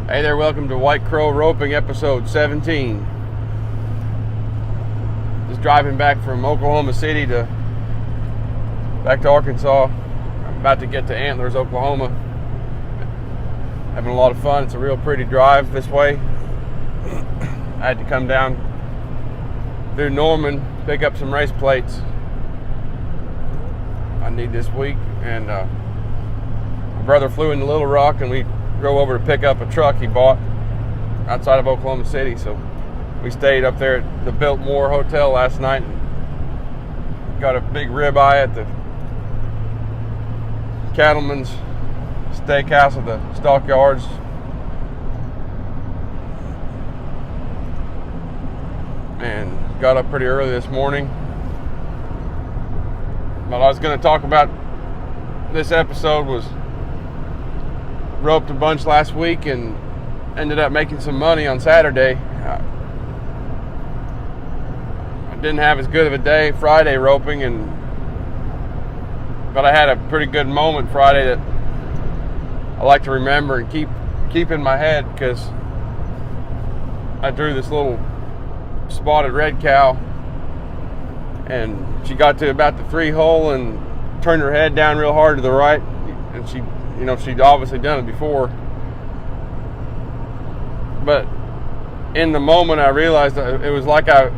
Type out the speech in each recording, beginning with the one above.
Hey there, welcome to White Crow Roping episode 17. Just driving back from Oklahoma City back to Arkansas. I'm about to get to Antlers, Oklahoma. Having a lot of fun. It's a real pretty drive this way. I had to come down through Norman, pick up some race plates I need this week, and my brother flew into Little Rock and we drove over to pick up a truck he bought outside of Oklahoma City. So we stayed up there at the Biltmore Hotel last night and got a big ribeye at the Cattleman's Steakhouse at the Stockyards. And got up pretty early this morning. But I was going to talk about this episode was roped a bunch last week and ended up making some money on Saturday. I didn't have as good of a day Friday roping, but I had a pretty good moment Friday that I like to remember and keep in my head, because I drew this little spotted red cow, and she got to about the 3-hole and turned her head down real hard to the right, and she'd obviously done it before. But in the moment, I realized that it was like I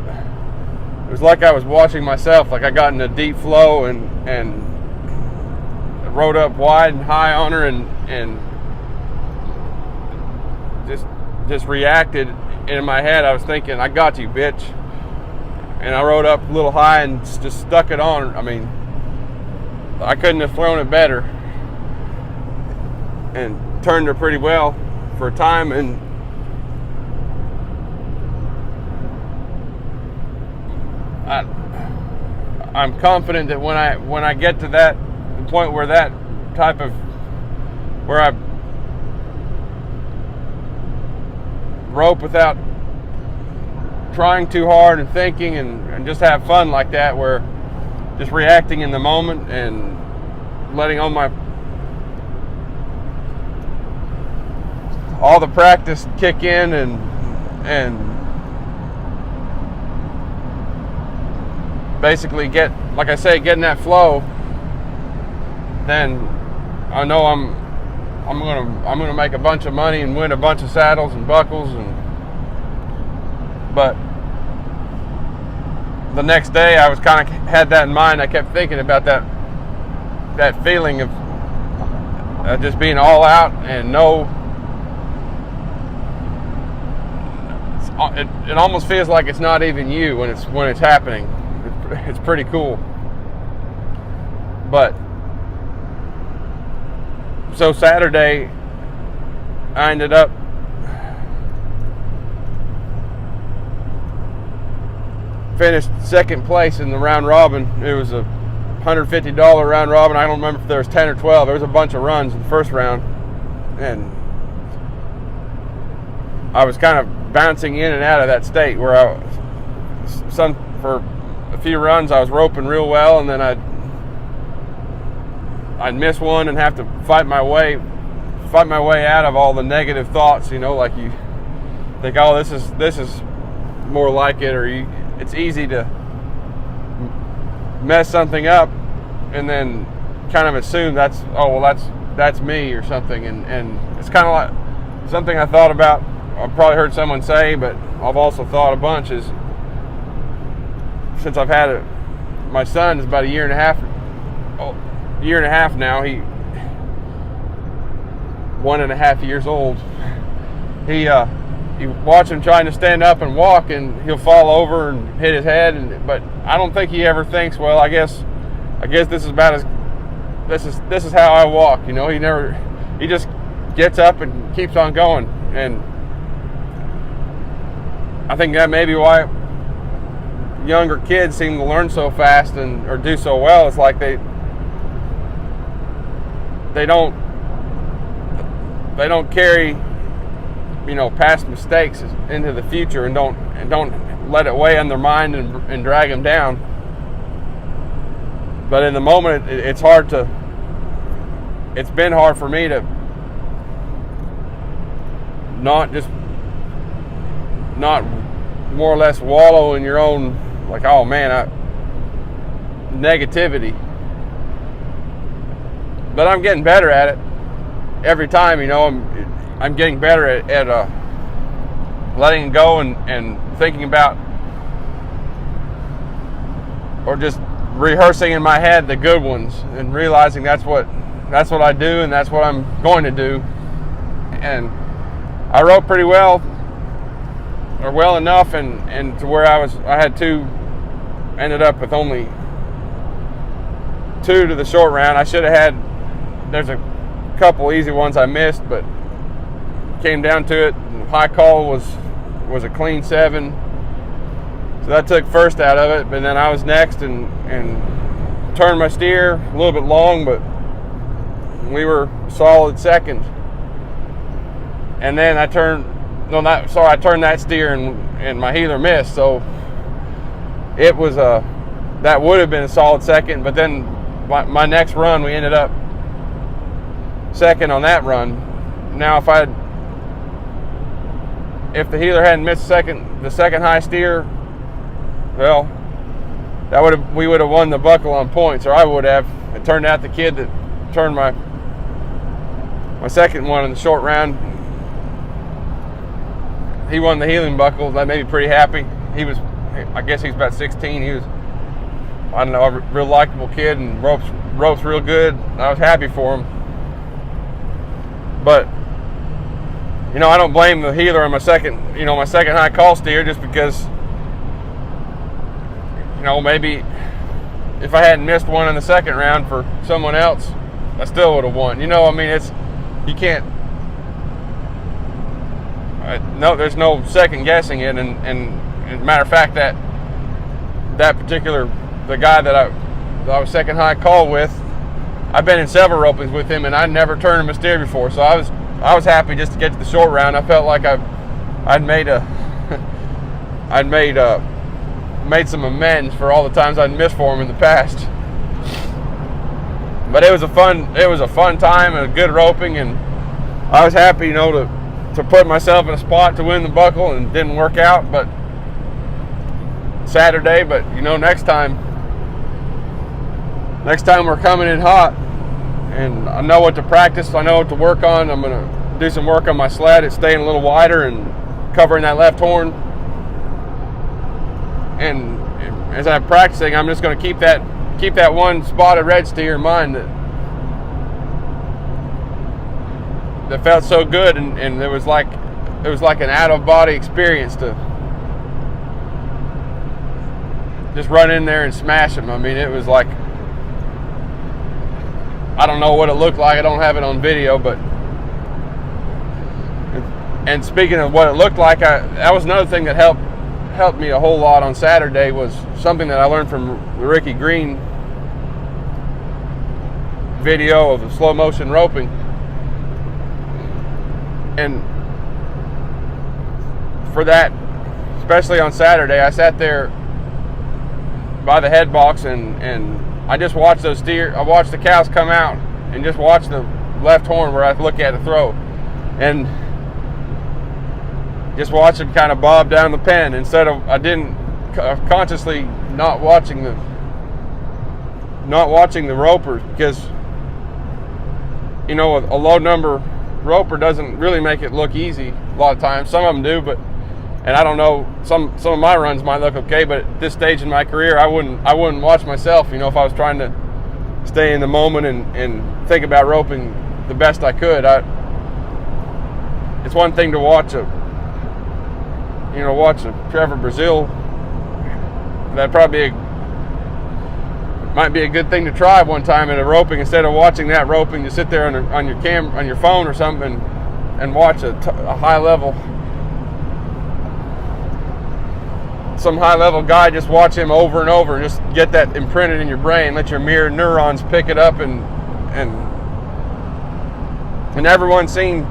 was watching myself. Like I got in a deep flow and rode up wide and high on her and just reacted. In my head, I was thinking, "I got you, bitch," and I rode up a little high and just stuck it on. I mean, I couldn't have thrown it better. And turned her pretty well for a time, and I'm confident that when I get to that point where I rope without trying too hard and thinking and just have fun like that, where just reacting in the moment and letting all the practice kick in and basically get in that flow, then I know I'm gonna make a bunch of money and win a bunch of saddles and buckles. But the next day I was kind of had that in mind. I kept thinking about that feeling of just being all out and it almost feels like it's not even you when it's happening. It's pretty cool. But so Saturday I ended up finished second place in the round robin. It was a $150 round robin. I don't remember if there was 10 or 12. There was a bunch of runs in the first round, and I was kind of bouncing in and out of that state where for a few runs I was roping real well, and then I'd miss one and have to fight my way out of all the negative thoughts, like you think, oh, this is more like it, or it's easy to mess something up and then kind of assume that's me or something, and it's kind of like something I thought about. I've probably heard someone say, but I've also thought a bunch, is since I've had my son is about a year and a half now. He 1.5 years old. You watch him trying to stand up and walk, and he'll fall over and hit his head. But I don't think he ever thinks, well, I guess this is this is how I walk. He just gets up and keeps on going. And I think that may be why younger kids seem to learn so fast or do so well. It's like they don't carry past mistakes into the future and don't let it weigh on their mind and drag them down. But in the moment, it's been hard for me to not more or less wallow in your own, like, oh man, negativity. But I'm getting better at it every time. I'm getting better at letting go and thinking about, or just rehearsing in my head the good ones, and realizing that's what I do, and that's what I'm going to do. And I wrote pretty well, or well enough, and to where I ended up with only 2 to the short round. I should have had, there's a couple easy ones I missed, but came down to it. High call was a clean 7. So that took first out of it, but then I was next and turned my steer a little bit long, but we were solid second. And then I turned that steer and my heeler missed. So it was that would have been a solid second, but then my next run, we ended up second on that run. Now if the heeler hadn't missed the second high steer, well, we would have won the buckle on points, or I would have. It turned out the kid that turned my second one in the short round, he won the heeling buckle. That made me pretty happy. I guess he's about 16. He was, I don't know, a real likable kid, and ropes real good. I was happy for him. But I don't blame the heeler on my second high call steer, just because maybe if I hadn't missed one in the second round for someone else, I still would have won. You can't. No, there's no second guessing it. And matter of fact, that the guy that I was second high call with, I've been in several ropings with him, and I never turned him a steer before. So I was happy just to get to the short round. I felt like I'd made some amends for all the times I'd missed for him in the past. But it was a fun time and a good roping, and I was happy, to put myself in a spot to win the buckle, and it didn't work out, but Saturday. But next time we're coming in hot, and I know what to practice. I know what to work on. I'm gonna do some work on my sled. It's staying a little wider and covering that left horn. And as I'm practicing, I'm just going to keep that one spotted red steer in mind that felt so good, and it was like an out of body experience to just run in there and smash him. I mean, it was like, I don't know what it looked like. I don't have it on video, but. And speaking of what it looked like, that was another thing that helped me a whole lot on Saturday, was something that I learned from the Rickey Green video of the slow motion roping. And for that, especially on Saturday, I sat there by the head box and I just watched those steer. I watched the cows come out and just watched the left horn where I look at the throw, and just watch them kind of bob down the pen, instead of, I didn't consciously not watching the ropers, because a low number roper doesn't really make it look easy a lot of times. Some of them do, and I don't know, some of my runs might look okay, but at this stage in my career, I wouldn't watch myself, if I was trying to stay in the moment and think about roping the best I could. It's one thing to watch a Trevor Brazil. That probably might be a good thing to try one time at a roping. Instead of watching that roping, you sit there on your phone or something and watch a high level, some high level guy. Just watch him over and over, and just get that imprinted in your brain. Let your mirror neurons pick it up, and everyone's seen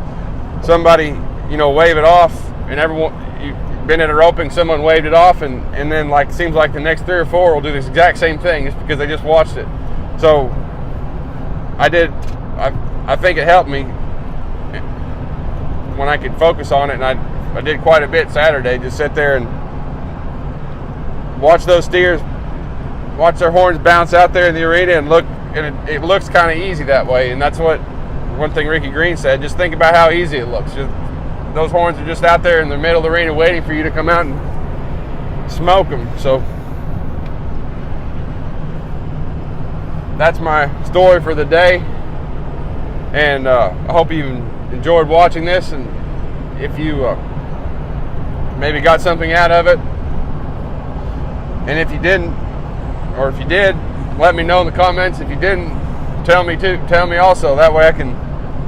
somebody wave it off, and you've been in a roping, someone waved it off, and then seems like the next 3 or 4 will do this exact same thing just because they just watched it. So I think it helped me when I could focus on it, and I did quite a bit Saturday. Just sit there and watch those steers, watch their horns bounce out there in the arena, and look. And it looks kind of easy that way, and that's what one thing Rickey Green said. Just think about how easy it looks. Those horns are just out there in the middle of the arena waiting for you to come out and smoke them. So that's my story for the day, and I hope you enjoyed watching this, and if you maybe got something out of it, and if you didn't, or if you did, let me know in the comments. If you didn't, tell me also. That way I can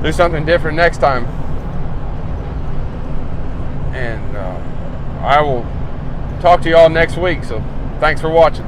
do something different next time. And I will talk to you all next week. So thanks for watching.